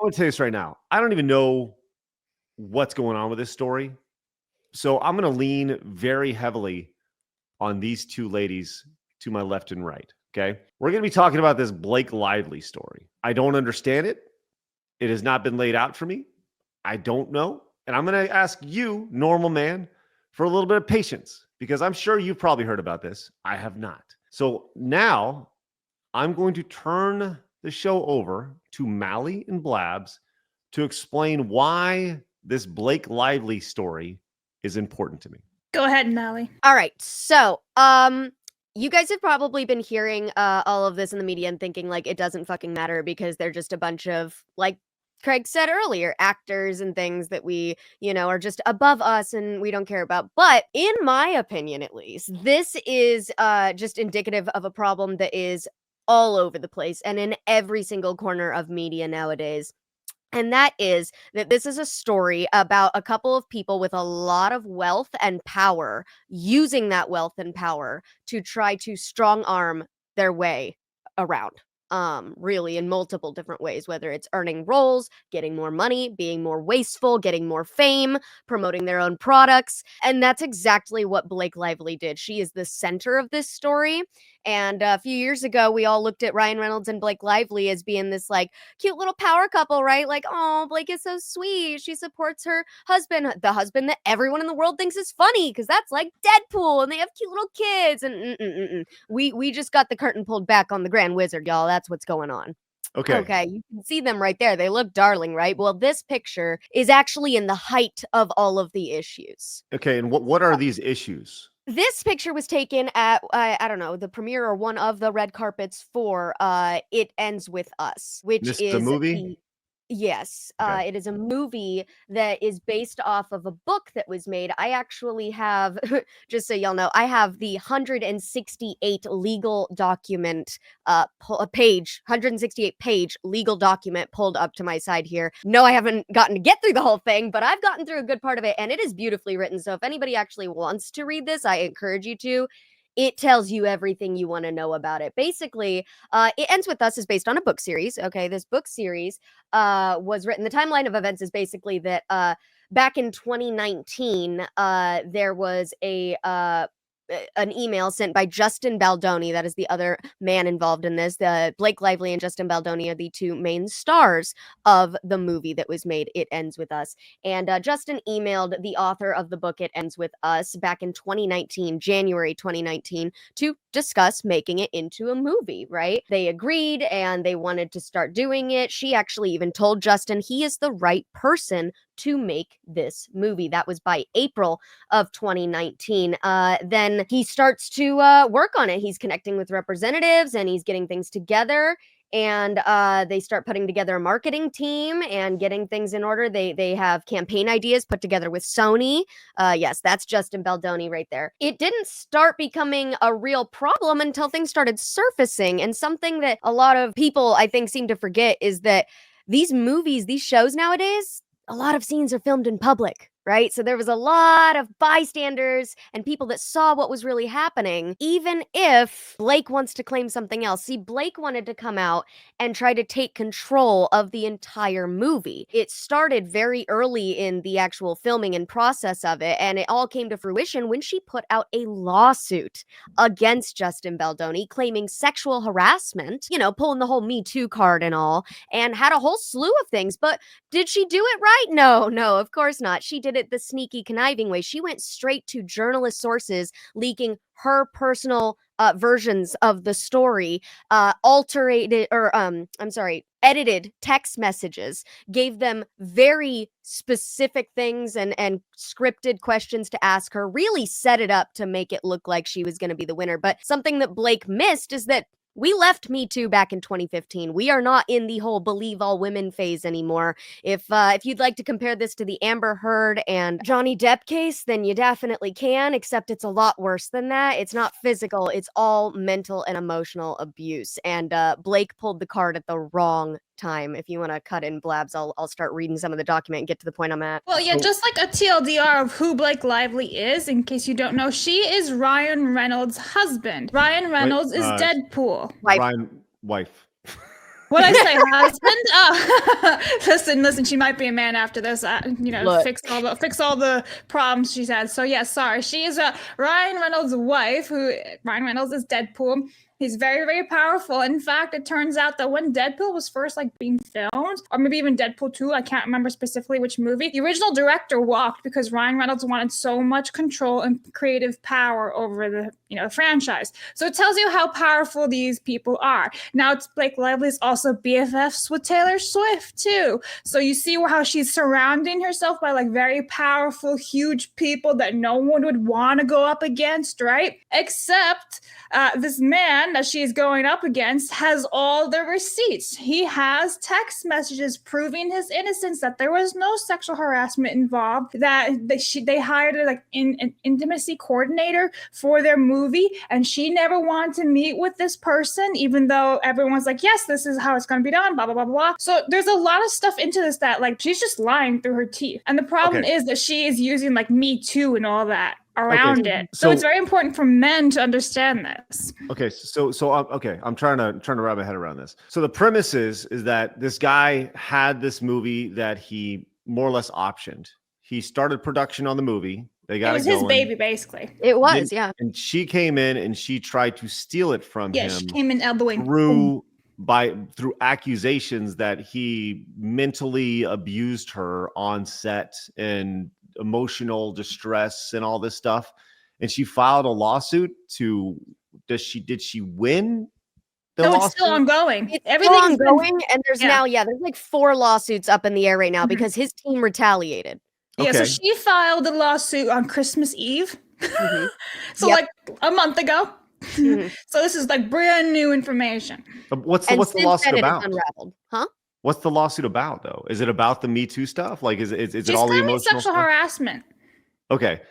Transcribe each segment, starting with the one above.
want to tell you this right now. I don't even know what's going on with this story. So I'm going to lean very heavily on these two ladies to my left and right. Okay. We're going to be talking about this Blake Lively story. I don't understand it. It has not been laid out for me. I don't know. And I'm going to ask you, normal man, for a little bit of patience because I'm sure you've probably heard about this. I have not. So now I'm going to turn the show over to Mally and Blabs to explain why this Blake Lively story is important to me. Go ahead, Mally. All right. So, you guys have probably been hearing all of this in the media and thinking like it doesn't fucking matter because they're just a bunch of, like Craig said earlier, actors and things that we, are just above us and we don't care about. But in my opinion, at least, this is just indicative of a problem that is all over the place and in every single corner of media nowadays. And that is that this is a story about a couple of people with a lot of wealth and power using that wealth and power to try to strong arm their way around. Really in multiple different ways, whether it's earning roles, getting more money, being more wasteful, getting more fame, promoting their own products. And that's exactly what Blake Lively did. She is the center of this story. And a few years ago, we all looked at Ryan Reynolds and Blake Lively as being this like cute little power couple, right? Like, oh, Blake is so sweet. She supports her husband, the husband that everyone in the world thinks is funny because that's like Deadpool and they have cute little kids. And we just got the curtain pulled back on the Grand Wizard, y'all. That's what's going on. Okay, you can see them right there. They look darling, right? Well, this picture is actually in the height of all of the issues. Okay, and what are these issues? This picture was taken at, I don't know, the premiere or one of the red carpets for It Ends With Us, which This is a movie? Yes, Okay. it is a movie that is based off of a book that was made. I actually have, just so y'all know, I have the 168 legal document page, 168 page legal document pulled up to my side here. No, I haven't gotten to get through the whole thing, but I've gotten through a good part of it, and it is beautifully written. So if anybody actually wants to read this, I encourage you to. It tells you everything you want to know about it. Basically, It Ends With Us is based on a book series. Okay, this book series was written. The timeline of events is basically that back in 2019, there was an email sent by Justin Baldoni. That is the other man involved in this. Blake Lively and Justin Baldoni are the two main stars of the movie that was made, It Ends With Us. And Justin emailed the author of the book, It Ends With Us, back in 2019, January 2019, to discuss making it into a movie, right? They agreed and they wanted to start doing it. She actually even told Justin he is the right person to make this movie. That was by April of 2019. Then he starts to work on it. He's connecting with representatives and he's getting things together. And they start putting together a marketing team and getting things in order. They have campaign ideas put together with Sony. Yes, that's Justin Baldoni right there. It didn't start becoming a real problem until things started surfacing. And something that a lot of people, I think, seem to forget is that these movies, these shows nowadays, a lot of scenes are filmed in public, right? So there was a lot of bystanders and people that saw what was really happening, even if Blake wants to claim something else. See, Blake wanted to come out and try to take control of the entire movie. It started very early in the actual filming and process of it, and it all came to fruition when she put out a lawsuit against Justin Baldoni, claiming sexual harassment, pulling the whole Me Too card and all, and had a whole slew of things. But did she do it right? No, of course not. She did it the sneaky, conniving way. She went straight to journalist sources, leaking her personal versions of the story, edited text messages, gave them very specific things and scripted questions to ask her, really set it up to make it look like she was going to be the winner. But something that Blake missed is that we left Me Too back in 2015. We are not in the whole believe all women phase anymore. If you'd like to compare this to the Amber Heard and Johnny Depp case, then you definitely can, except it's a lot worse than that. It's not physical. It's all mental and emotional abuse. And Blake pulled the card at the wrong time. If you want to cut in, Blabs, I'll start reading some of the document and get to the point I'm at. Well, yeah, just like a TLDR of who Blake Lively is, in case you don't know, she is Ryan Reynolds' husband. Ryan Reynolds is Deadpool. Ryan, wife. What I say, husband? Oh, listen. She might be a man after this. Look. Fix all the problems she's had. So yeah, sorry. She is Ryan Reynolds' wife. Ryan Reynolds is Deadpool. He's very, very powerful. In fact, it turns out that when Deadpool was first being filmed, or maybe even Deadpool 2, I can't remember specifically which movie, the original director walked because Ryan Reynolds wanted so much control and creative power over the franchise. So it tells you how powerful these people are. Now it's Blake Lively's also BFFs with Taylor Swift too. So you see how she's surrounding herself by very powerful, huge people that no one would want to go up against, right? Except this man that she's going up against has all the receipts. He has text messages proving his innocence, that there was no sexual harassment involved, that they hired an intimacy coordinator for their movie, and she never wanted to meet with this person, even though everyone's like, yes, this is how it's going to be done, blah, blah, blah, blah. So there's a lot of stuff into this that she's just lying through her teeth. And the problem is that she is using Me Too and all that around it. So it's very important for men to understand this. Okay, I'm trying to wrap my head around this. So the premise is that this guy had this movie that he more or less optioned. He started production on the movie. They got it was his baby, basically. It was, yeah. And she came in and she tried to steal it from him. Yeah, she came in elbowing through accusations that he mentally abused her on set and emotional distress and all this stuff. And she filed a lawsuit did she win? It's still ongoing. Everything's ongoing, and there's there's 4 lawsuits up in the air right now because his team retaliated. Yeah, so she filed a lawsuit on Christmas Eve. So a month ago. So this is like brand new information. What's the lawsuit about? Unraveled. Huh? What's the lawsuit about though? Is it about the Me Too stuff? Like is it all the emotional sexual stuff? harassment. Okay.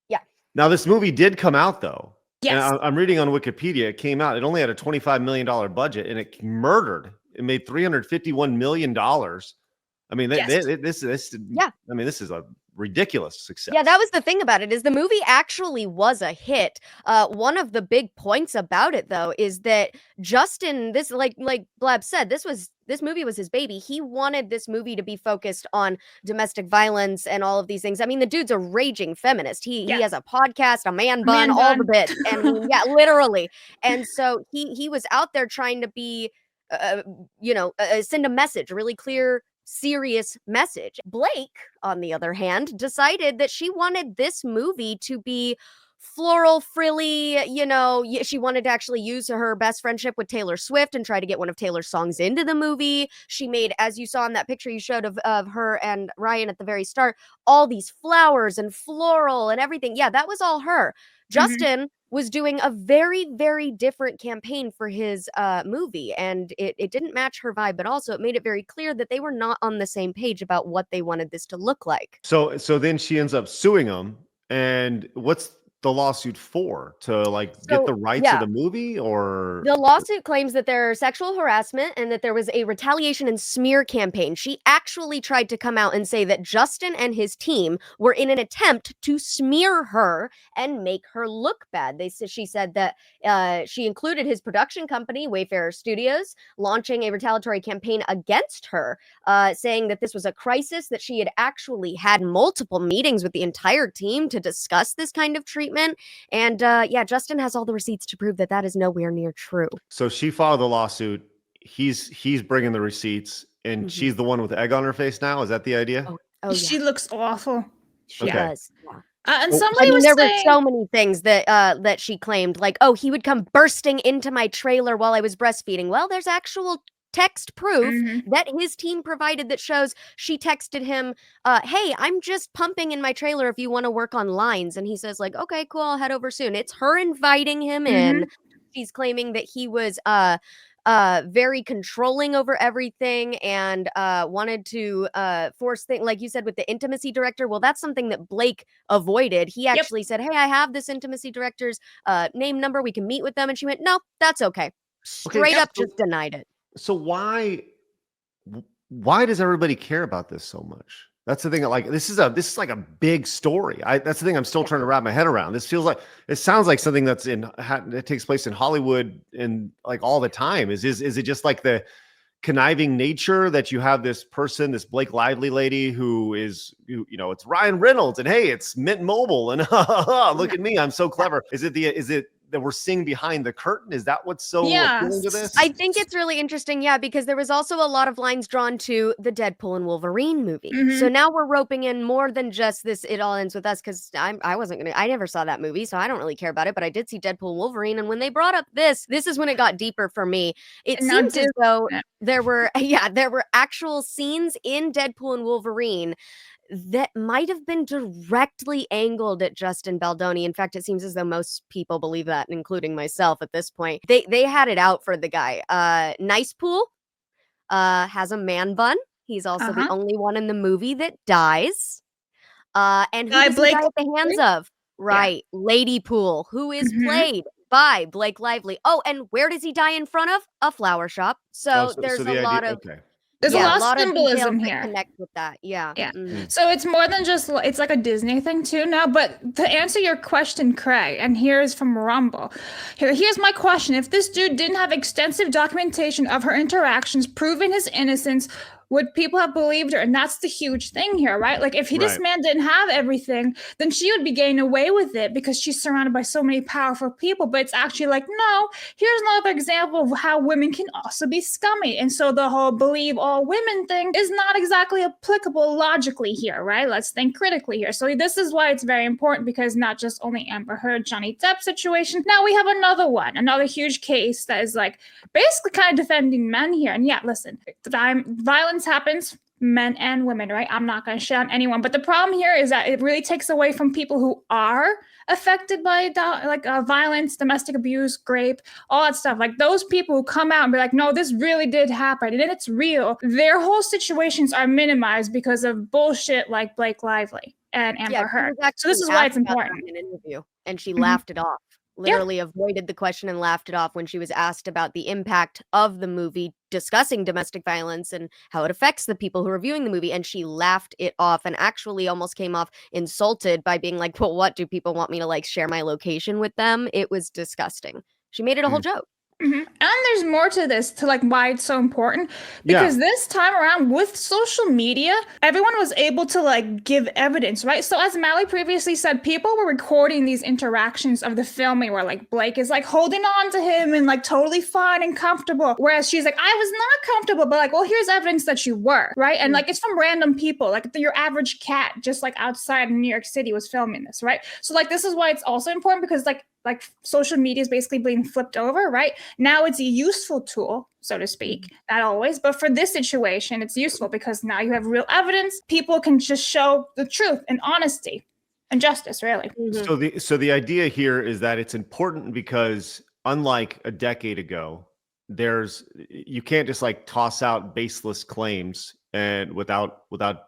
Yeah. Now this movie did come out though. Yes. And I'm reading on Wikipedia. It came out. It only had a $25 million budget, and it made $351 million. I mean, this is a ridiculous success. Yeah, that was the thing about it, is the movie actually was a hit. One of the big points about it, though, is that Justin, this like Blab said, this movie was his baby. He wanted this movie to be focused on domestic violence and all of these things. I mean, the dude's a raging feminist. He has a podcast, a man bun, all the bits. And yeah, literally. And so he was out there trying to be, send a message, a really clear, serious message. Blake, on the other hand, decided that she wanted this movie to be floral, frilly, she wanted to actually use her best friendship with Taylor Swift and try to get one of Taylor's songs into the movie. She made, as you saw in that picture you showed of her and Ryan at the very start, all these flowers and floral and everything. Yeah, that was all her. Justin was doing a very, very different campaign for his movie, and it didn't match her vibe, but also it made it very clear that they were not on the same page about what they wanted this to look like. So then she ends up suing him, and what's the lawsuit for? To get the rights of the movie? Or the lawsuit claims that there are sexual harassment and that there was a retaliation and smear campaign. She actually tried to come out and say that Justin and his team were in an attempt to smear her and make her look bad. She said that she included his production company, Wayfarer Studios, launching a retaliatory campaign against her, saying that this was a crisis, that she had actually had multiple meetings with the entire team to discuss this kind of treatment. And Justin has all the receipts to prove that that is nowhere near true. So she filed the lawsuit. He's bringing the receipts, and she's the one with egg on her face now. Is that the idea? She looks awful. She does. Yeah. And somebody was there saying, were so many things that she claimed, like, oh, he would come bursting into my trailer while I was breastfeeding. Well, there's actual text proof that his team provided that shows she texted him, hey, I'm just pumping in my trailer if you want to work on lines. And he says, okay, cool, I'll head over soon. It's her inviting him in. She's claiming that he was very controlling over everything and wanted to force things, like you said, with the intimacy director. Well, that's something that Blake avoided. He actually said, hey, I have this intimacy director's name, number, we can meet with them. And she went, no, that's okay. Straight up just denied it. So why does everybody care about this so much? That's the thing. This is like a big story. That's the thing I'm still trying to wrap my head around. It sounds like something that takes place in Hollywood and all the time. Is it just like the conniving nature that you have this person, this Blake Lively lady who is, you know, it's Ryan Reynolds and hey, it's Mint Mobile and look at me, I'm so clever. Is it that we're seeing behind the curtain? Is that what's so appealing to this? I think it's really interesting, yeah, because there was also a lot of lines drawn to the Deadpool and Wolverine movie. So now we're roping in more than just this It All Ends With Us, because I never saw that movie, so I don't really care about it, but I did see Deadpool and Wolverine, and when they brought up this is when it got deeper for me. It seems as though there were actual scenes in Deadpool and Wolverine that might have been directly angled at Justin Baldoni. In fact, it seems as though most people believe that, including myself at this point. They had it out for the guy. Nice Pool has a man bun. He's also the only one in the movie that dies. And who does he die at the hands of? Right, Lady Pool, who is played by Blake Lively. Oh, and where does he die in front of? A flower shop. So there's a lot of... There's a lot of symbolism here. Connect with that, yeah. So it's more than just, it's like a Disney thing too now. But to answer your question, Craig, and here's from Rumble. Here's my question. If this dude didn't have extensive documentation of her interactions proving his innocence, would people have believed her? And that's the huge thing here, right? Like if this man didn't have everything, then she would be getting away with it because she's surrounded by so many powerful people. But it's actually like, no, here's another example of how women can also be scummy. And so the whole believe all women thing is not exactly applicable logically here, right? Let's think critically here. So this is why it's very important, because not just only Amber Heard, Johnny Depp situation. Now we have another one, another huge case that is like basically kind of defending men here. And yeah, listen, violence happens, men and women, right? I'm not going to shit on anyone, but the problem here is that it really takes away from people who are affected by violence, domestic abuse, rape, all that stuff. Like those people who come out and be like, no, this really did happen and it's real. Their whole situations are minimized because of bullshit like Blake Lively and Amber Heard. So this is why it's important. In an interview, and she laughed it off. Literally avoided the question and laughed it off when she was asked about the impact of the movie discussing domestic violence and how it affects the people who are viewing the movie. And she laughed it off and actually almost came off insulted by being like, well, what do people want me to like share my location with them? It was disgusting. She made it a whole joke. And there's more to this, to like why it's so important, because this time around with social media, everyone was able to like give evidence, right? So as Mally previously said, people were recording these interactions of the filming where like Blake is like holding on to him and like totally fine and comfortable, whereas she's like, I was not comfortable, but like, well, here's evidence that you were, right? And like it's from random people, like your average cat just like outside in New York City was filming this, right? So like this is why it's also important, because like social media is basically being flipped over, right? Now it's a useful tool, so to speak, not always, but for this situation, it's useful because now you have real evidence. People can just show the truth and honesty and justice, really. So the idea here is that it's important because unlike a decade ago, you can't just like toss out baseless claims and without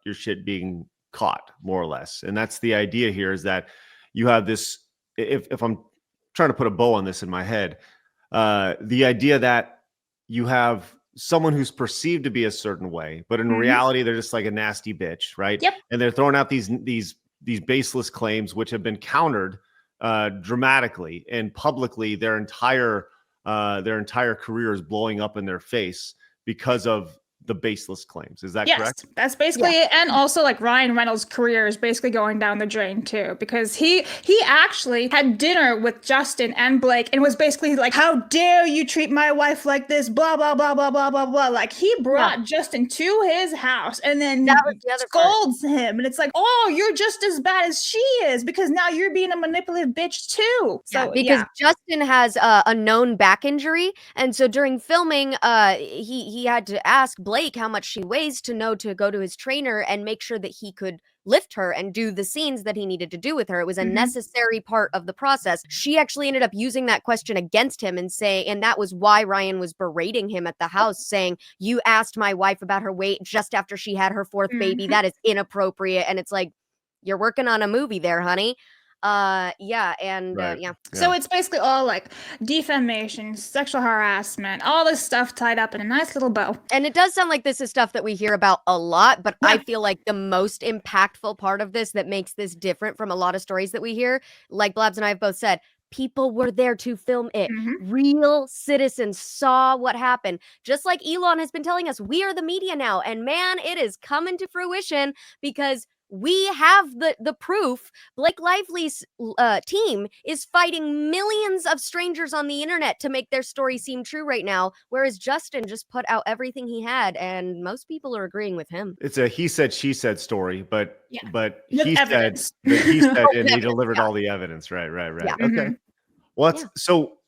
your shit being caught, more or less. And that's the idea here, is that you have this, if I'm trying to put a bow on this in my head, the idea that you have someone who's perceived to be a certain way, but in reality they're just like a nasty bitch, right? And they're throwing out these baseless claims, which have been countered dramatically and publicly. Their entire career is blowing up in their face because of the baseless claims. Is that correct? That's basically it. And also like Ryan Reynolds' career is basically going down the drain too, because he actually had dinner with Justin and Blake and was basically like, how dare you treat my wife like this, blah blah blah blah blah blah blah. Like he brought Justin to his house and then scolds him, and it's like, oh, you're just as bad as she is because now you're being a manipulative bitch too. So because Justin has a known back injury, and so during filming he had to ask Blake how much she weighs to know to go to his trainer and make sure that he could lift her and do the scenes that he needed to do with her. It was a necessary part of the process. She actually ended up using that question against him and that was why Ryan was berating him at the house, saying, you asked my wife about her weight just after she had her fourth baby. That is inappropriate. And it's like, you're working on a movie there, honey. So it's basically all like defamation, sexual harassment, all this stuff tied up in a nice little bow. And it does sound like this is stuff that we hear about a lot, but I feel like the most impactful part of this that makes this different from a lot of stories that we hear, like Blabs and I have both said, people were there to film it. Mhm. Real citizens saw what happened. Just like Elon has been telling us, we are the media now. And man, it is coming to fruition because we have the proof. Blake Lively's team is fighting millions of strangers on the internet to make their story seem true right now, whereas Justin just put out everything he had, and most people are agreeing with him. It's a he said, she said story, but Yeah. but With he evidence. said and he evidence, delivered yeah. all the evidence. Right. Yeah. Okay. Mhm. So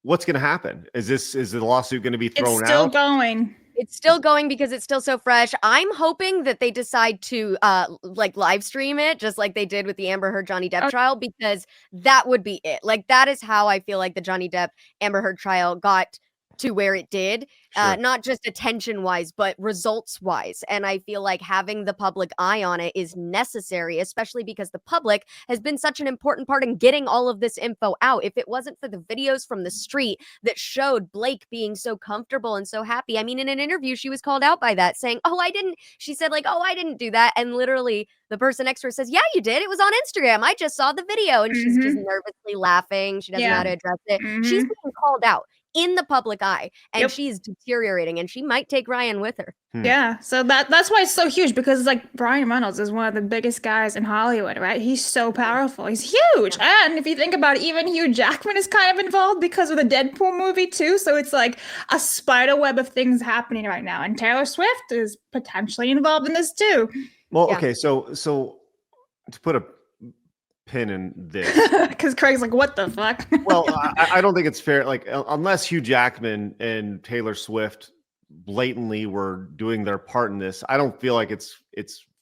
what's going to happen? Is the lawsuit going to be It's thrown still out? going. It's still going because it's still so fresh. I'm hoping that they decide to like live stream it just like they did with the Amber Heard Johnny Depp Oh. trial, because that would be it. Like that is how I feel like the Johnny Depp Amber Heard trial got to where it did, Sure. not just attention wise, but results wise. And I feel like having the public eye on it is necessary, especially because the public has been such an important part in getting all of this info out. If it wasn't for the videos from the street that showed Blake being so comfortable and so happy. I mean, in an interview, she was called out by that, saying, she said like, I didn't do that. And literally the person next to her says, yeah, you did. It was on Instagram. I just saw the video. And she's just nervously laughing. She doesn't know how to address it. She's being called out in the public eye, and she's deteriorating, and she might take Ryan with her. Yeah, so that's why it's so huge, because like Ryan Reynolds is one of the biggest guys in Hollywood, right? He's so powerful. He's huge. And if you think about it, even Hugh Jackman is kind of involved because of the Deadpool movie too. So it's like a spider web of things happening right now. And Taylor Swift is potentially involved in this too. Well, okay, so to put a pin in this, because Craig's like, what the fuck? well, I don't think it's fair. Like, unless Hugh Jackman and Taylor Swift blatantly were doing their part in this, I don't feel like it's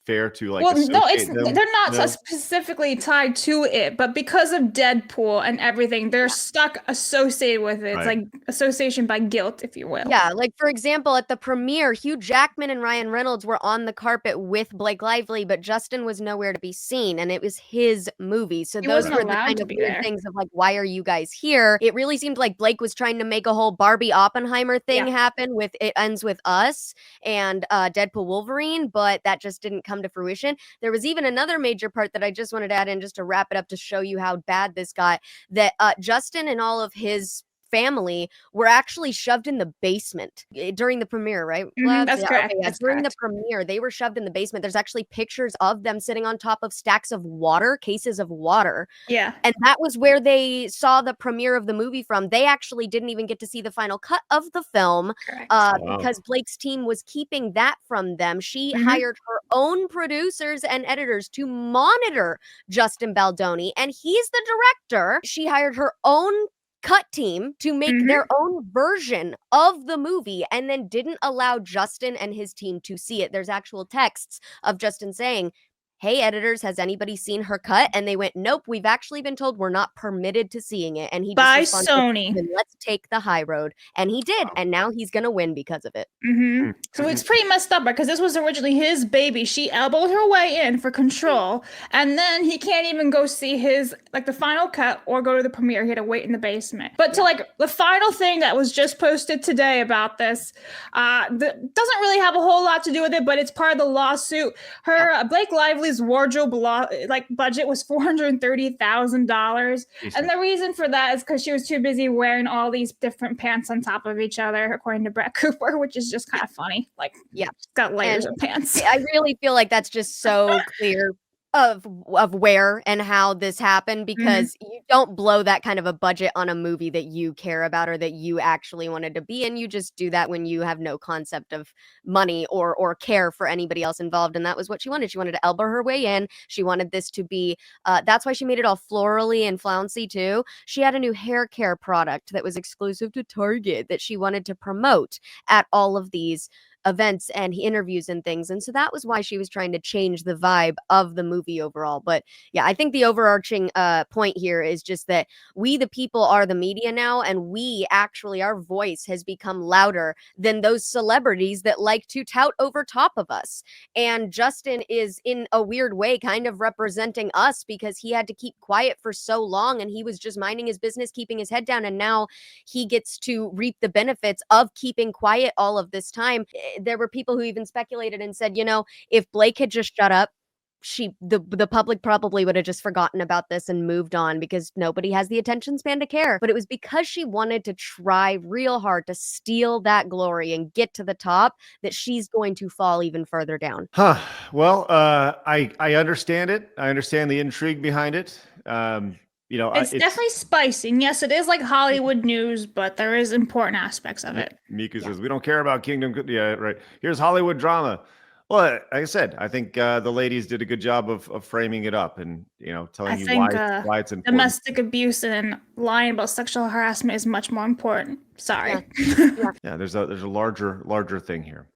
fair to like. Well, no, them. they're not specifically tied to it, but because of Deadpool and everything, they're stuck associated with it. It's like association by guilt, if you will. Yeah, like for example, at the premiere, Hugh Jackman and Ryan Reynolds were on the carpet with Blake Lively, but Justin was nowhere to be seen, and it was his movie. So those were the kind of weird things of like, why are you guys here? It really seemed like Blake was trying to make a whole Barbie Oppenheimer thing happen with It Ends With Us and Deadpool Wolverine, but that just didn't come to fruition. There was even another major part that I just wanted to add in just to wrap it up to show you how bad this got, that Justin and all of his family were actually shoved in the basement during the premiere, right? That's correct. Okay, during the premiere, they were shoved in the basement. There's actually pictures of them sitting on top of stacks of water, cases of water. Yeah. And that was where they saw the premiere of the movie from. They actually didn't even get to see the final cut of the film because Blake's team was keeping that from them. She hired her own producers and editors to monitor Justin Baldoni, and he's the director. She hired her own cut team to make their own version of the movie, and then didn't allow Justin and his team to see it. There's actual texts of Justin saying, hey, editors, has anybody seen her cut? And they went, nope, we've actually been told we're not permitted to seeing it. And he by just Sony. Let's take the high road. And he did. And now he's going to win because of it. So it's pretty messed up because this was originally his baby. She elbowed her way in for control. And then he can't even go see his, like the final cut or go to the premiere. He had to wait in the basement. But to like the final thing that was just posted today about this, doesn't really have a whole lot to do with it, but it's part of the lawsuit. Her Blake Lively's wardrobe budget was $430,000, and the reason for that is because she was too busy wearing all these different pants on top of each other, according to Brett Cooper, which is just kind of funny. Like, she's got layers of pants. I really feel like that's just so clear of where and how this happened, because you don't blow that kind of a budget on a movie that you care about or that you actually wanted to be in. You just do that when you have no concept of money or care for anybody else involved. And that was what she wanted. She wanted to elbow her way in. She wanted this to be, that's why she made it all florally and flouncy too. She had a new hair care product that was exclusive to Target that she wanted to promote at all of these events and interviews and things. And so that was why she was trying to change the vibe of the movie overall. But yeah, I think the overarching point here is just that we, the people, are the media now, and we actually, our voice has become louder than those celebrities that like to tout over top of us. And Justin is, in a weird way, kind of representing us, because he had to keep quiet for so long and he was just minding his business, keeping his head down, and now he gets to reap the benefits of keeping quiet all of this time. There were people who even speculated and said, you know, if Blake had just shut up the public probably would have just forgotten about this and moved on because nobody has the attention span to care. But it was because she wanted to try real hard to steal that glory and get to the top that she's going to fall even further down. Huh. Well, I understand it. I understand the intrigue behind it. It's definitely spicy. And yes, it is like Hollywood news, but there is important aspects of it. Miku says, we don't care about Kingdom. Yeah, right. Here's Hollywood drama. Well, like I said, I think the ladies did a good job of framing it up and, telling you why it's important. Domestic abuse and lying about sexual harassment is much more important. Sorry. Yeah. Yeah, there's a larger thing here.